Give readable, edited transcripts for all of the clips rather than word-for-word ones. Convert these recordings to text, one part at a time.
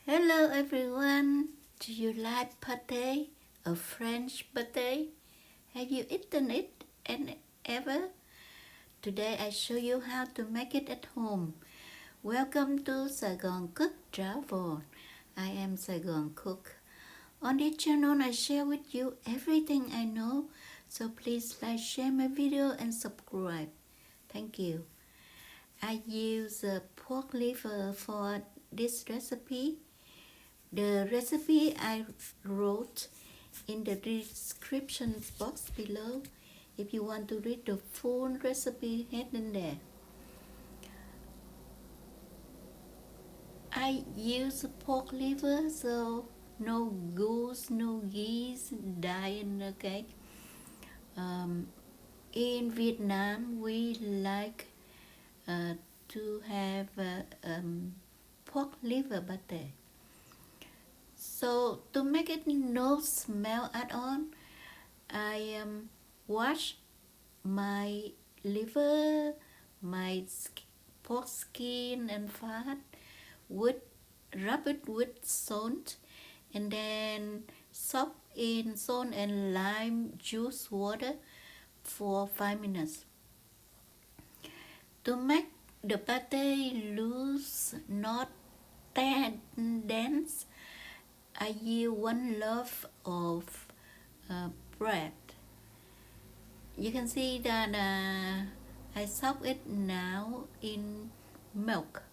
Hello everyone. Do you like pate? A French pate? Have you eaten it and ever? Today I show you how to make it at home. Welcome to Saigon Cook Travel. I am Saigon Cook. On this channel I share with you everything I know, so please like, share my video and subscribe. Thank you. I use pork liver for this recipe. The recipe I wrote in the description box below. If you want to read the full recipe, head in there. I use pork liver, so no goose, no geese dying, okay? In Vietnam, we like to have pork liver pate. So to make it no smell at all, I wash my liver, my pork skin and fat, rub it with salt, and then soak in salt and lime juice water for 5 minutes. To make the pate loose, not dense, I use 1 loaf of bread. You can see that I soak it now in milk.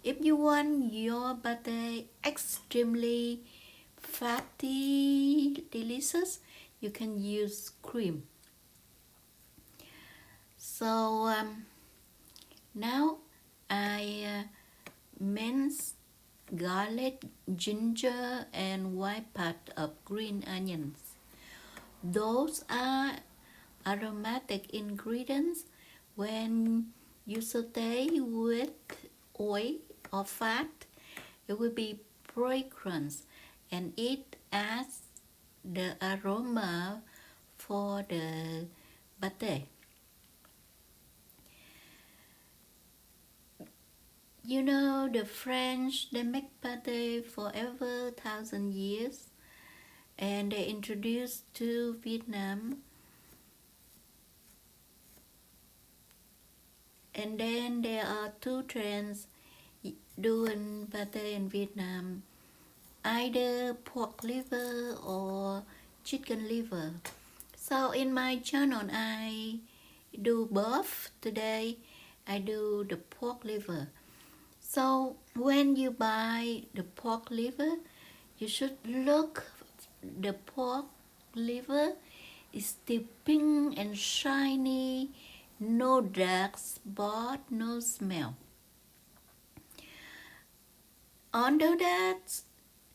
If you want your pate extremely fatty, delicious, you can use cream. So now I mince garlic, ginger, and white part of green onions. Those are aromatic ingredients. When you saute with oil or fat, it will be fragrance, and it adds the aroma for the pate. You know, the French, they make pate for over 1,000 years, and they introduced to Vietnam. And then there are 2 trends doing pate in Vietnam, either pork liver or chicken liver. So in my channel I do both. Today I do the pork liver. So when you buy the pork liver, you should look the pork liver is still pink and shiny, no dark spot, no smell. Under that,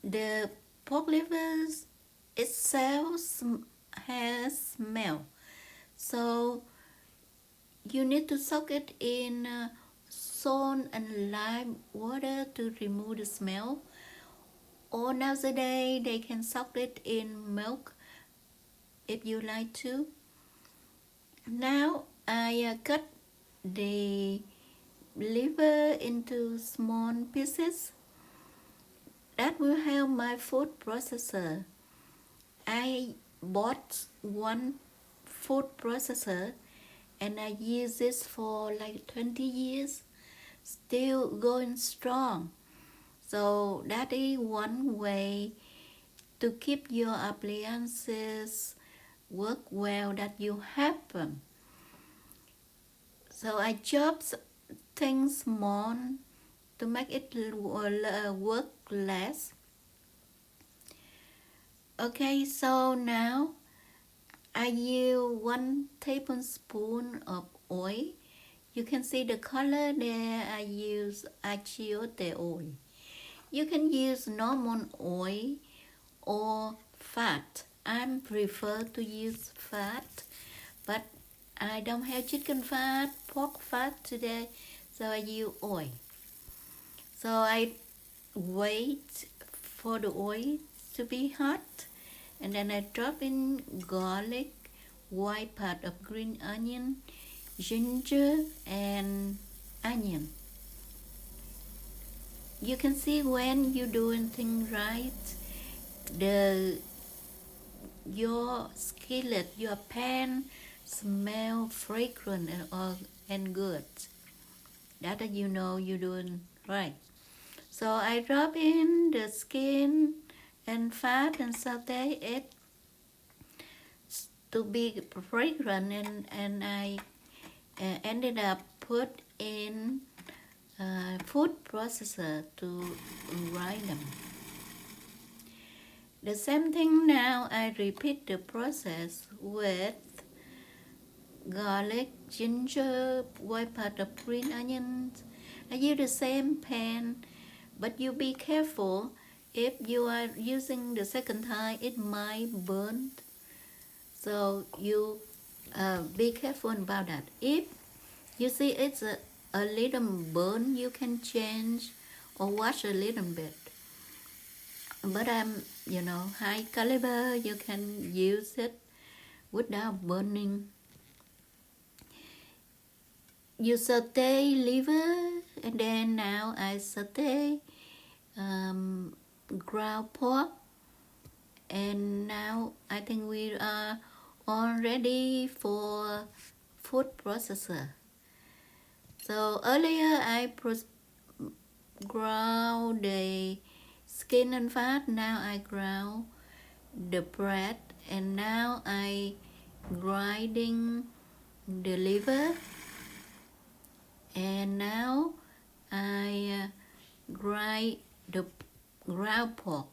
the pork liver itself has smell. So you need to soak it in salt and lime water to remove the smell. Or nowadays they can soak it in milk if you like to. Now I cut the liver into small pieces. That will help my food processor. I bought 1 food processor and I use this for like 20 years, still going strong. So that is one way to keep your appliances work well, that you have them. So I chop things small to make it work less. Okay, so now I use 1 tablespoon of oil. You can see the color there. I use achiote oil. You can use normal oil or fat. I prefer to use fat, but I don't have chicken fat, pork fat today, so I use oil. So I wait for the oil to be hot, and then I drop in garlic, white part of green onion, ginger, and onion. you can see when you're doing things right, your skillet, your pan smell fragrant and good. That you know you're doing right. So I drop in the skin and fat and saute it to be fragrant, and I ended up put in food processor to grind them. The same thing now, I repeat the process with garlic, ginger, white pepper, green onions. I use the same pan, but you be careful. If you are using the second time, it might burn. So you be careful about that. If you see it's a little burn, you can change or wash a little bit. But high caliber, you can use it without burning. You saute liver, and then now I saute ground pork, and now I think we are all ready for food processor. So earlier I ground the skin and fat, now I ground the bread, and now I grinding the liver, and now I grind the ground pork.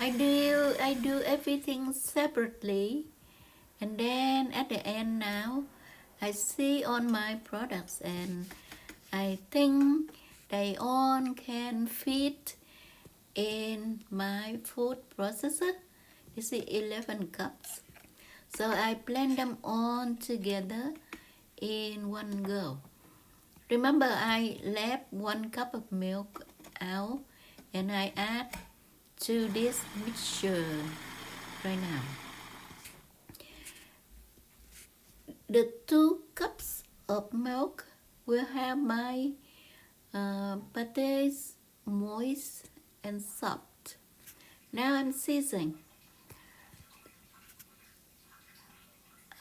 I do everything separately, and then at the end now I see on my products, and I think they all can fit in my food processor. You see 11 cups. So I blend them all together in one go. Remember, I left 1 cup of milk out, and I add to this mixture right now. The 2 cups of milk will have my pâtés moist and soft. Now I'm seasoning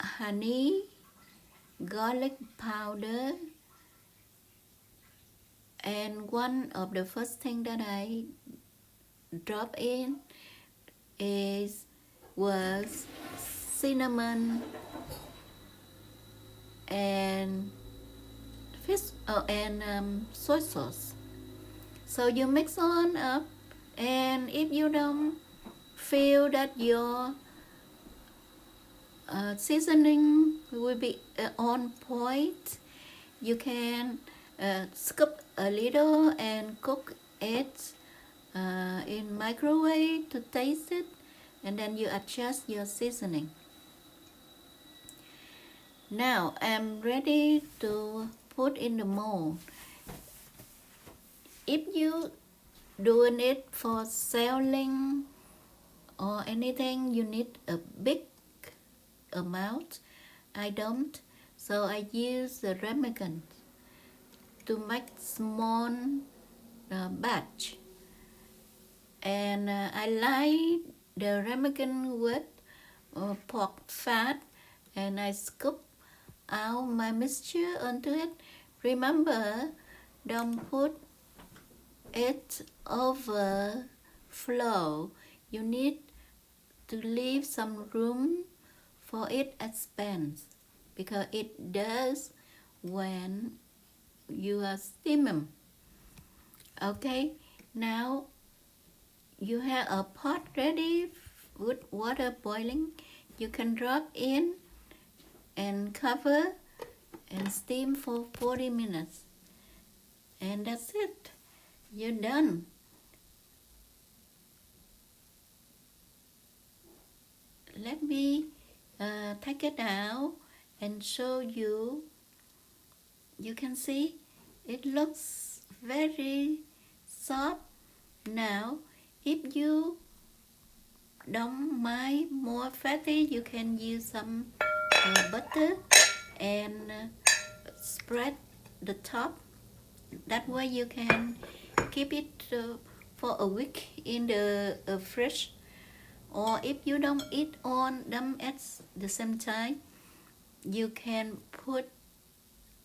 honey, garlic powder, and one of the first thing that I drop in was cinnamon and soy sauce. So you mix on up, and if you don't feel that your seasoning will be on point, you can scoop a little and cook it in microwave to taste it, and then you adjust your seasoning. Now I'm ready to put in the mold. If you doing it for selling or anything, you need a big amount. I don't, so I use the ramekin to make small batch, and I like the ramekin with pork fat, and I scoop out my mixture onto it. Remember, don't put it overflow. You need to leave some room for it expands, because it does when you are steaming. Okay, now you have a pot ready with water boiling. You can drop in and cover and steam for 40 minutes, and that's it. You're done. Let me take it out and show you. You can see it looks very soft. Now if you don't mind more fatty, you can use some butter and spread the top That way you can keep it for a week in the fridge. Or if you don't eat all them at the same time, you can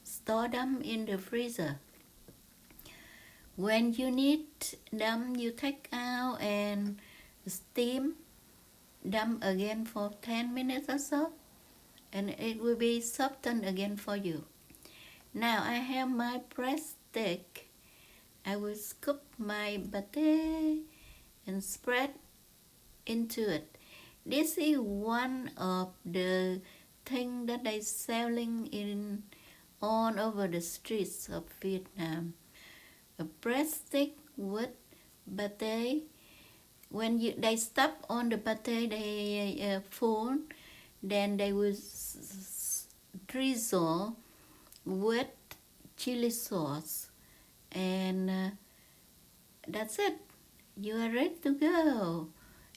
store them in the freezer. When you need them, you take out and steam them again for 10 minutes or so, and it will be softened again for you. Now I have my breadstick. I will scoop my pate and spread into it. This is one of the things that they selling in all over the streets of Vietnam. A breadstick with pate. When they stop on the pate, they full, then they will drizzle with chili sauce, and that's it. You are ready to go.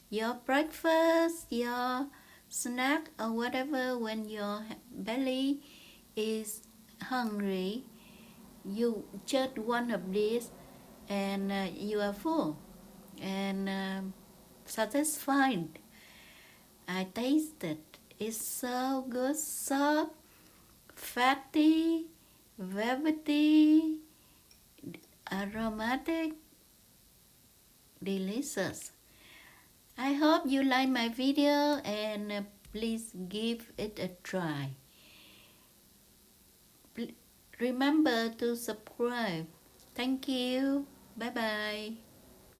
Your breakfast, your snack, or whatever, when your belly is hungry, you just one of these, and you are full and satisfied. I tasted. It's so good, soft, fatty, velvety, aromatic, delicious. I hope you like my video, and please give it a try. Remember to subscribe. Thank you. Bye bye.